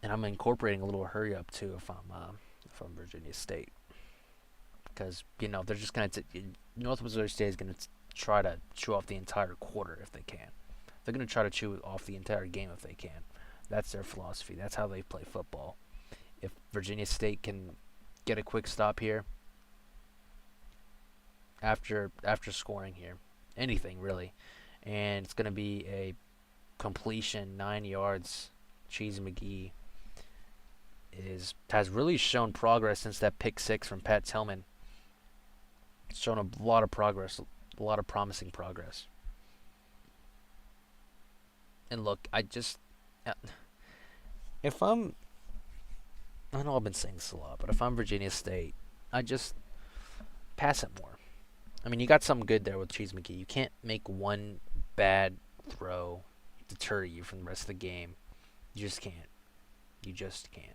And I'm incorporating a little hurry up too if I'm Virginia State, because you know they're just gonna Northwest Missouri State is gonna try to chew off the entire quarter if they can. They're gonna try to chew off the entire game if they can. That's their philosophy. That's how they play football. If Virginia State can get a quick stop here after scoring here, anything really, and it's gonna be a completion, 9 yards. Cheese McGee has really shown progress since that pick 6 from Pat Tillman. It's shown a lot of progress, a lot of promising progress. And look, I know I've been saying this a lot, but if I'm Virginia State, I just pass it more. I mean, you got something good there with Cheese McGee. You can't make one bad throw deter you from the rest of the game. You just can't. You just can't.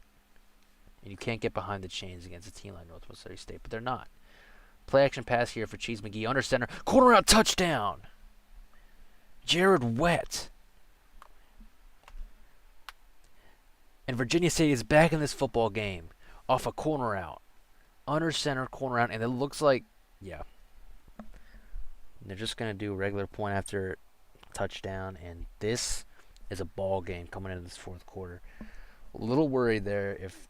And you can't get behind the chains against a team like Northwest Missouri State, but they're not. Play action pass here for Cheese McGee. Under center. Corner out touchdown. Jared Wett. And Virginia State is back in this football game off a corner out. Under center, corner out, and it looks like, yeah. They're just going to do a regular point after touchdown, and this is a ball game coming into this fourth quarter. A little worried there if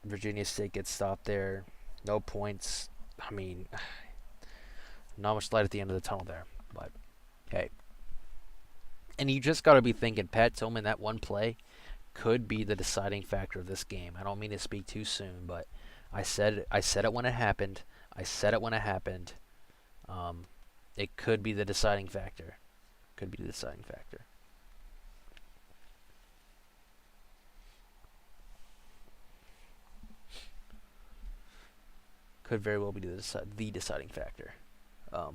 Virginia State gets stopped there. No points. I mean, not much light at the end of the tunnel there. But, hey. And you just got to be thinking Pat Tillman, that one play, could be the deciding factor of this game. I don't mean to speak too soon, but I said it when it happened. It could be the deciding factor. Could be the deciding factor. Could very well be the deciding factor. That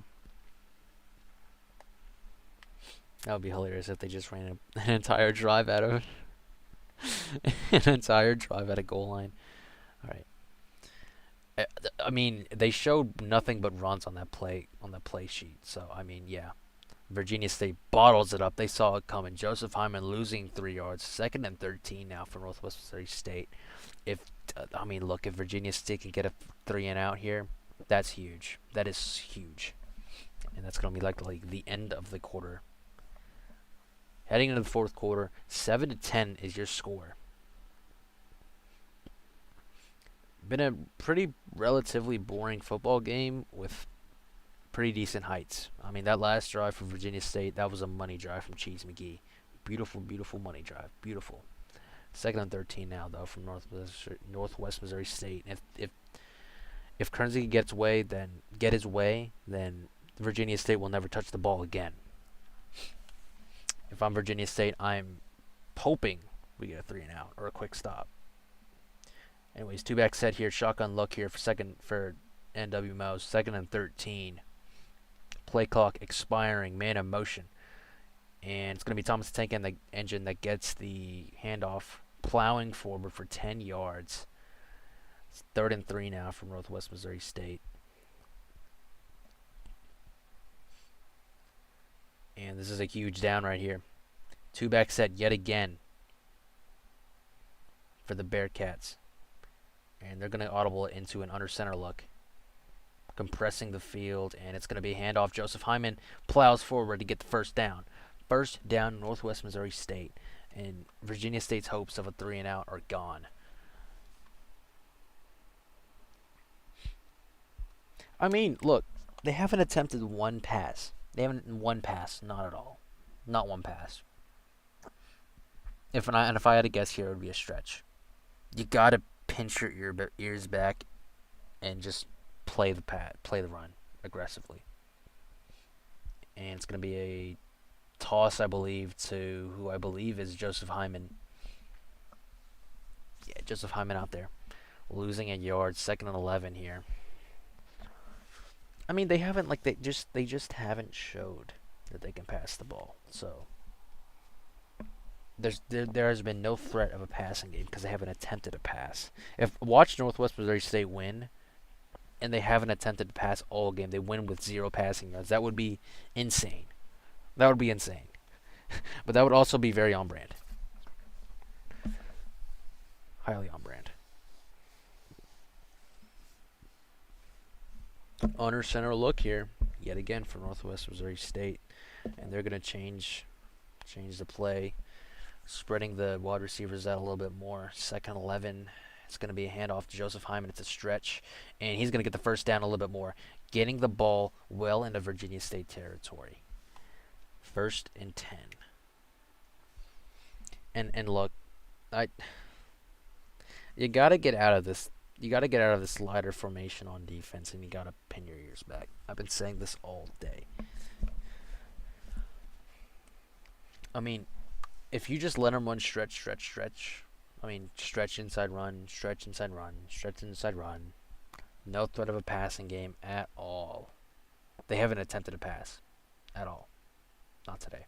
would be hilarious if they just ran an entire drive out of an entire drive at a goal line. All right. I mean, they showed nothing but runs on that play sheet. So I mean, yeah, Virginia State bottles it up. They saw it coming. Joseph Hyman losing 3 yards. 2nd and 13 now for Northwest Missouri State. If Virginia State can get a 3 and out here, that's huge. That is huge, and that's gonna be like the end of the quarter. Heading into the fourth quarter, 7-10 is your score. Been a pretty relatively boring football game with pretty decent heights. I mean, that last drive for Virginia State, that was a money drive from Cheese McGee. Beautiful money drive. Beautiful. 2nd and 13 now, though, from Northwest Missouri State. If Kearnsey gets get his way, then Virginia State will never touch the ball again. If I'm Virginia State, I'm hoping we get a 3 and out or a quick stop. Anyways, 2-back set here, shotgun look here for NWMO, 2nd and 13. Play clock expiring, man in motion. And it's going to be Thomas the Tank Engine that gets the handoff, plowing forward for 10 yards. It's 3rd and 3 now from Northwest Missouri State. And this is a huge down right here. 2-back set yet again for the Bearcats. And they're going to audible it into an under center look. Compressing the field, and it's going to be a handoff. Joseph Hyman plows forward to get the first down. First down, Northwest Missouri State. And Virginia State's hopes of a 3 and out are gone. I mean, look, they haven't attempted one pass. They haven't one pass, not at all. Not one pass. If I had to guess here, it would be a stretch. You got to pinch your ears back and just play the run aggressively. And it's going to be a toss, I believe, to who I believe is Joseph Hyman. Yeah, Joseph Hyman out there. Losing a yard, 2nd and 11 here. I mean, they just haven't showed that they can pass the ball. So there has been no threat of a passing game because they haven't attempted a pass. Watch Northwest Missouri State win, and they haven't attempted to pass all game. They win with 0 passing yards. That would be insane. But that would also be very on brand. Highly on brand. Under center look here, yet again for Northwest Missouri State, and they're going to change the play, spreading the wide receivers out a little bit more. 2nd 11, it's going to be a handoff to Joseph Hyman. It's a stretch, and he's going to get the first down a little bit more, getting the ball well into Virginia State territory. 1st and 10. And look, you got to get out of this. You got to get out of this slider formation on defense, and you got to pin your ears back. I've been saying this all day. I mean, if you just let them run stretch. I mean, stretch inside run. No threat of a passing game at all. They haven't attempted a pass at all. Not today.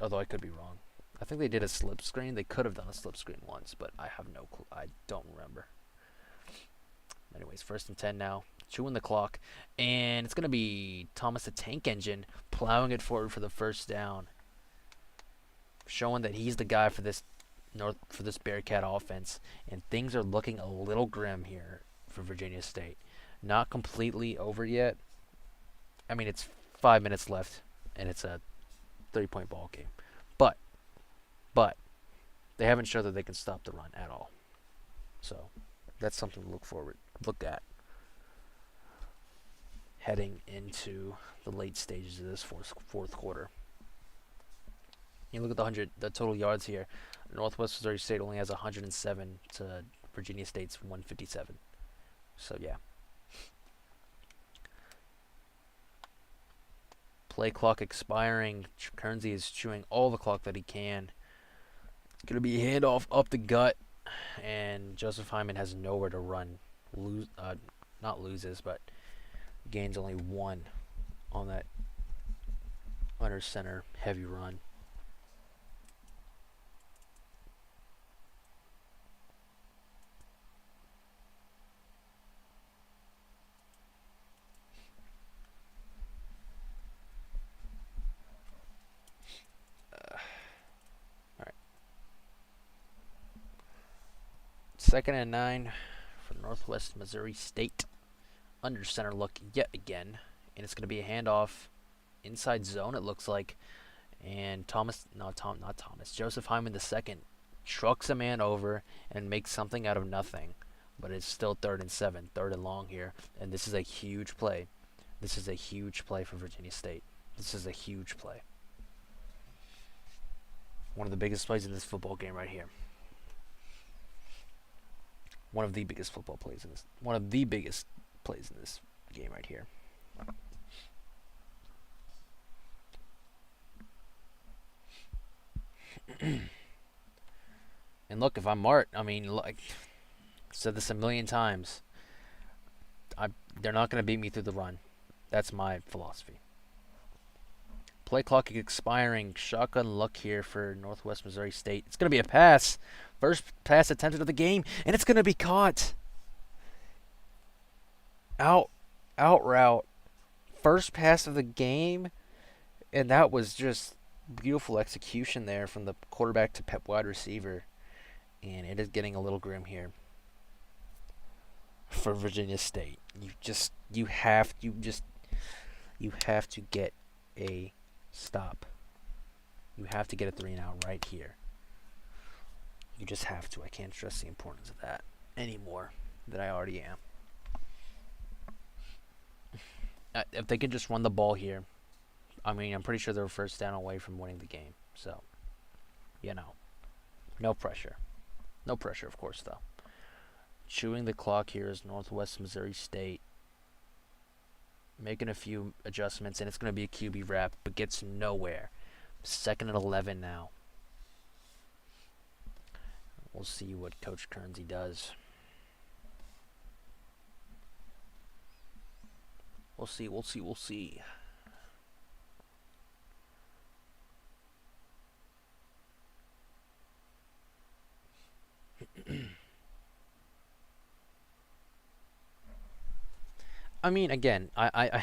Although I could be wrong. I think they did a slip screen. They could have done a slip screen once, but I have no clue. I don't remember. Anyways, 1st and 10 now. Chewing the clock. And it's going to be Thomas the Tank Engine plowing it forward for the first down. Showing that he's the guy for this Bearcat offense. And things are looking a little grim here for Virginia State. Not completely over yet. I mean, it's 5 minutes left, and it's a 30-point ball game. But they haven't shown that they can stop the run at all. So that's something to look at heading into the late stages of this fourth quarter. You look at the total yards here. Northwest Missouri State only has 107 to Virginia State's 157. So yeah. Play clock expiring. Kernsey is chewing all the clock that he can. It's going to be a handoff up the gut, and Joseph Hyman has nowhere to run. Not loses, but gains only 1 on that under center heavy run. Second and 9 for Northwest Missouri State. Under center look yet again. And it's going to be a handoff inside zone, it looks like. And Joseph Hyman II trucks a man over and makes something out of nothing. But it's still 3rd and 7, 3rd and long here. And this is a huge play. This is a huge play for Virginia State. This is a huge play. One of the biggest plays in this football game right here. One of the biggest football plays in this. One of the biggest plays in this game right here. And look, if I'm Mart, I mean, like, I've said this a million times. They're not going to beat me through the run. That's my philosophy. Play clock expiring. Shotgun look here for Northwest Missouri State. It's going to be a pass. First pass attempted of the game, and it's going to be caught. Out route. First pass of the game, and that was just beautiful execution there from the quarterback to wide receiver. And it is getting a little grim here for Virginia State. You have to get a stop. You have to get a 3-and-out right here. You just have to. I can't stress the importance of that any more than I already am. If they could just run the ball here, I mean, I'm pretty sure they're first down away from winning the game. So, no pressure. No pressure, of course, though. Chewing the clock here is Northwest Missouri State. Making a few adjustments, and it's going to be a QB wrap, but gets nowhere. 2nd and 11 now. We'll see what Coach Kernsey does. We'll see. I mean, again, I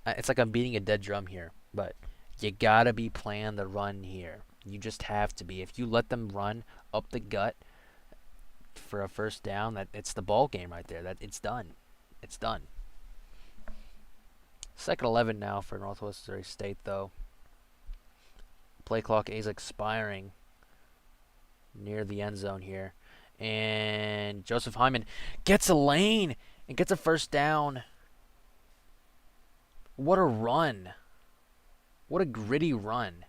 it's like I'm beating a dead drum here, but you gotta be playing the run here. You just have to be. If you let them run up the gut for a first down, it's the ball game right there. It's done. It's done. 2nd 11 now for Northwest Missouri State, though. Play clock is expiring near the end zone here. And Joseph Hyman gets a lane and gets a first down. What a run. What a gritty run.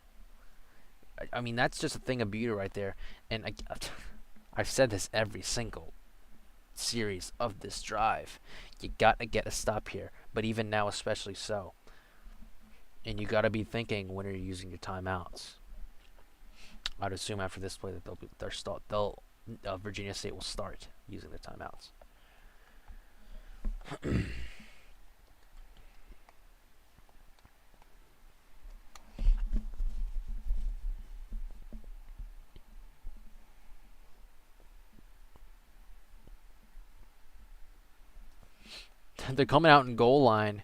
I mean, that's just a thing of beauty right there. And I've said this every single series of this drive. You got to get a stop here, but even now especially so. And you got to be thinking when you're using your timeouts. I'd assume after this play that Virginia State will start using their timeouts. They're coming out in goal line.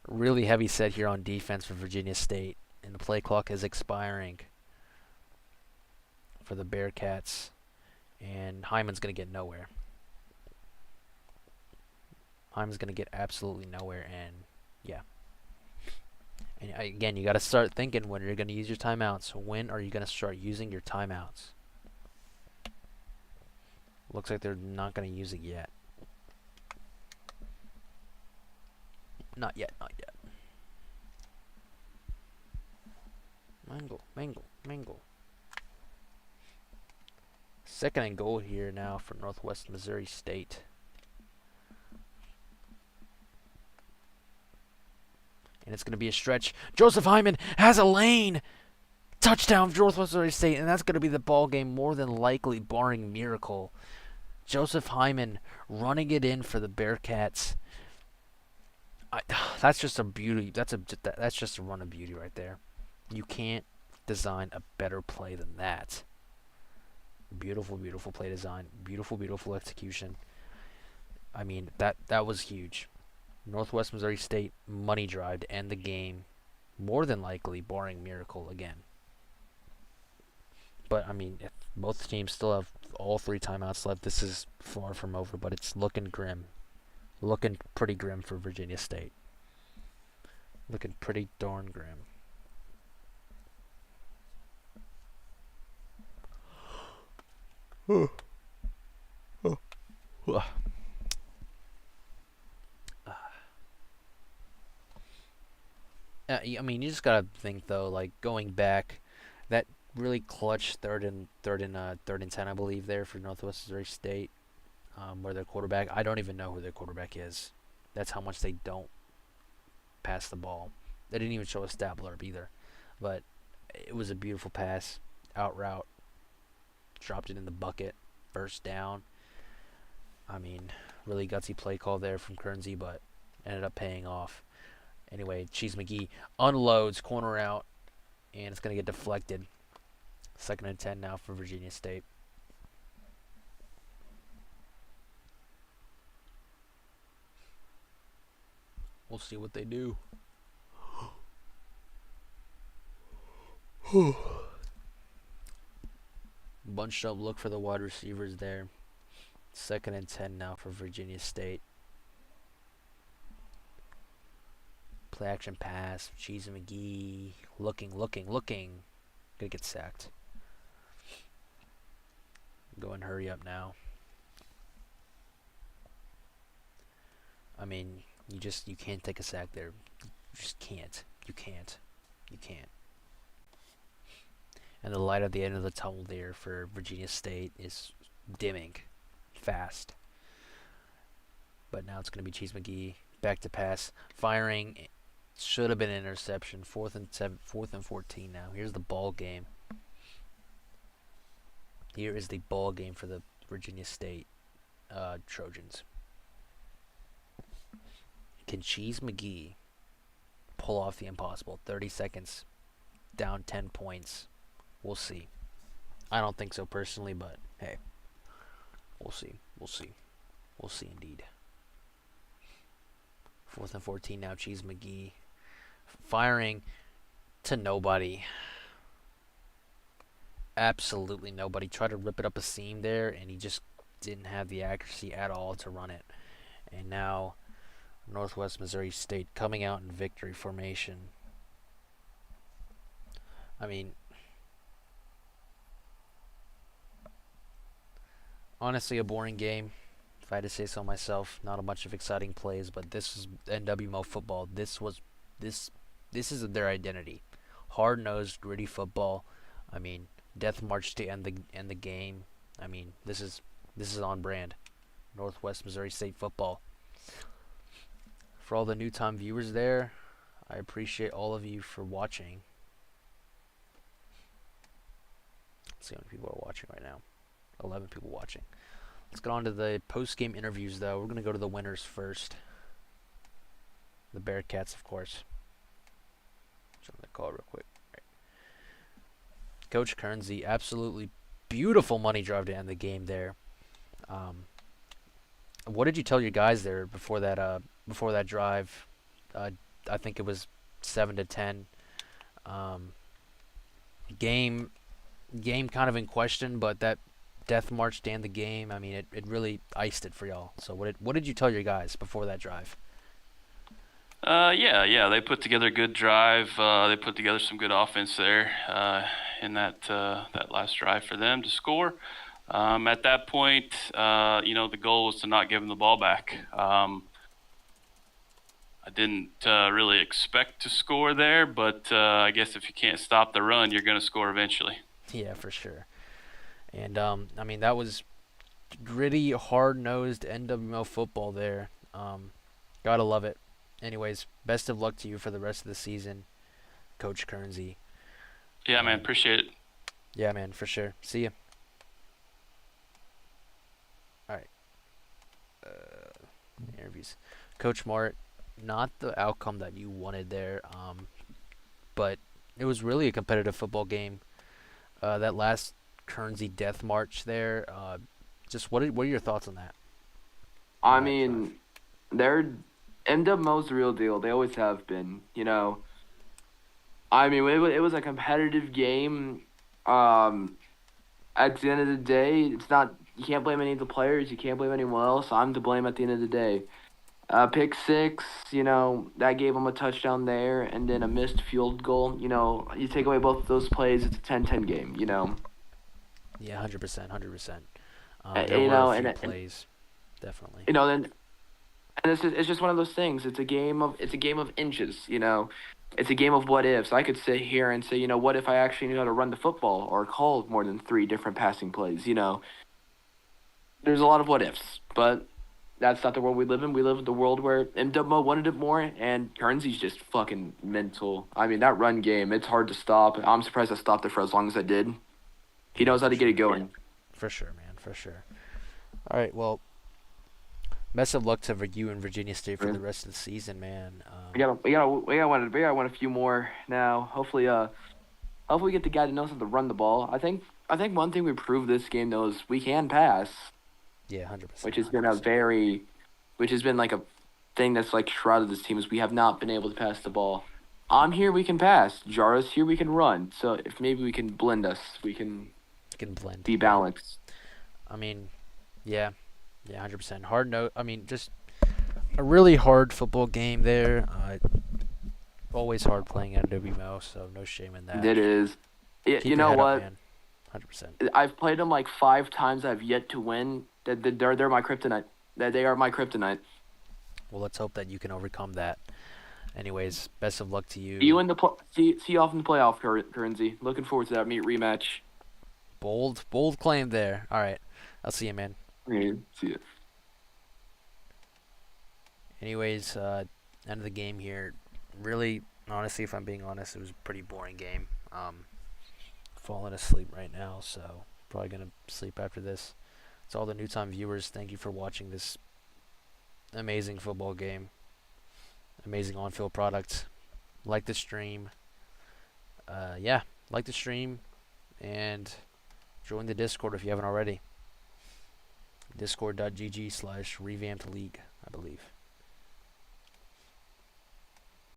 Really heavy set here on defense for Virginia State. And the play clock is expiring for the Bearcats. And Hyman's going to get nowhere. Hyman's going to get absolutely nowhere. And, yeah. And again, you got to start thinking when you're going to use your timeouts. When are you going to start using your timeouts? Looks like they're not going to use it yet. Not yet, not yet. Mangle. Second and goal here now for Northwest Missouri State. And it's going to be a stretch. Joseph Hyman has a lane. Touchdown for Northwest Missouri State. And that's going to be the ball game more than likely, barring miracle. Joseph Hyman running it in for the Bearcats. That's just a beauty. That's just a run of beauty right there. You can't design a better play than that. Beautiful, beautiful play design. Beautiful, beautiful execution. I mean, that was huge. Northwest Missouri State money drive to end the game, more than likely, barring miracle again. But I mean, if both teams still have all 3 timeouts left, this is far from over. But it's looking grim, looking pretty grim for Virginia State. Looking pretty darn grim. I mean, you just gotta think though, like going back, that really clutch third and 10, I believe, there for Northwest Missouri State, where their quarterback, I don't even know who their quarterback is. That's how much they don't pass the ball. They didn't even show a stat blurb either, but it was a beautiful pass, out route, dropped it in the bucket, first down. I mean, really gutsy play call there from Kernsey, but ended up paying off. Anyway, Cheese McGee unloads, corner out, and it's going to get deflected. 2nd and 10 now for Virginia State. We'll see what they do. Bunched up look for the wide receivers there. 2nd and 10 now for Virginia State. Play action pass. Cheese McGee. Looking. Gonna get sacked. Go and hurry up now. I mean, you can't take a sack there. You just can't. You can't. And the light at the end of the tunnel there for Virginia State is dimming fast. But now it's going to be Cheese McGee. Back to pass. Firing. Should have been an interception. 4th and 14 now. Here's the ball game. Here is the ball game for the Virginia State Trojans. Can Cheese McGee pull off the impossible? 30 seconds, down 10 points. We'll see. I don't think so personally, but hey, we'll see. We'll see indeed. 4th and 14 now. Cheese McGee firing to nobody. Absolutely nobody. Tried to rip it up a seam there, and he just didn't have the accuracy at all to run it. And now Northwest Missouri State coming out in victory formation. I mean, honestly, a boring game, if I had to say so myself. Not a bunch of exciting plays, but this is NWMO football. This is their identity. Hard-nosed, gritty football. I mean, death march to end the game. I mean, this is on brand. Northwest Missouri State football. For all the new time viewers there, I appreciate all of you for watching. Let's see how many people are watching right now. 11 people watching. Let's get on to the post-game interviews, though. We're going to go to the winners first. The Bearcats, of course. Jump the call real quick. Right. Coach Kernsey, absolutely beautiful money drive to end the game there. What did you tell your guys there before that drive? I think it was 7-10. Game kind of in question, but that death march to end the game, I mean, it really iced it for y'all. So what did you tell your guys before that drive? Yeah. They put together a good drive. They put together some good offense there in that last drive for them to score. At that point, the goal was to not give them the ball back. I didn't really expect to score there, but I guess if you can't stop the run, you're going to score eventually. Yeah, for sure. And I mean, that was gritty, hard-nosed NWMO football there. Gotta love it. Anyways, best of luck to you for the rest of the season, Coach Kernsey. Yeah, man, appreciate it. Yeah, man, for sure. See ya. All right. Interviews. Coach Mart, not the outcome that you wanted there, but it was really a competitive football game. That last Kernsey death march there, just what are your thoughts on that? I mean, they're NWMO's the real deal. They always have been. I mean, it was a competitive game. At the end of the day, it's not. You can't blame any of the players. You can't blame anyone else. I'm to blame at the end of the day. Pick six, that gave them a touchdown there, and then a missed field goal. You take away both of those plays, it's a 10-10 game. Yeah, 100%, 100%. Uh, There you were know, a few and plays, definitely. then and it's just one of those things. It's a game of inches. It's a game of what ifs. I could sit here and say, what if I actually knew how to run the football or call more than three different passing plays? There's a lot of what ifs, but that's not the world we live in. We live in the world where MWO wanted it more, and Guernsey's just fucking mental. I mean, that run game, it's hard to stop. I'm surprised I stopped it for as long as I did. He knows how to get it going. For sure, man, for sure. All right, well, best of luck to you and Virginia State for the rest of the season, man. We got a few more now. Hopefully we get the guy that knows how to run the ball. I think one thing we proved this game though is we can pass. Yeah, 100%. Which has been like a thing that's like shrouded this team is we have not been able to pass the ball. I'm here, we can pass. Jara's here, we can run. So if maybe we can blend us, we can blend. be balanced. I mean, yeah, 100%. Hard note. I mean, just a really hard football game there. Always hard playing at NWMO, so no shame in that. It is. Keep You your know head what? up, man. 100%. I've played them like 5 times. I've yet to win. They're my kryptonite. They are my kryptonite. Well, let's hope that you can overcome that. Anyways, best of luck to you. See you off in the playoff, Guernsey. Looking forward to that rematch. Bold claim there. All right, I'll see you, man. Okay, see you. Anyways, end of the game here. Really, honestly, if I'm being honest, it was a pretty boring game. Falling asleep right now, so probably gonna sleep after this. To all the new time viewers, thank you for watching this amazing football game. Amazing on-field product. Like the stream. Like the stream, and join the Discord if you haven't already. Discord.gg/revampedleague, I believe.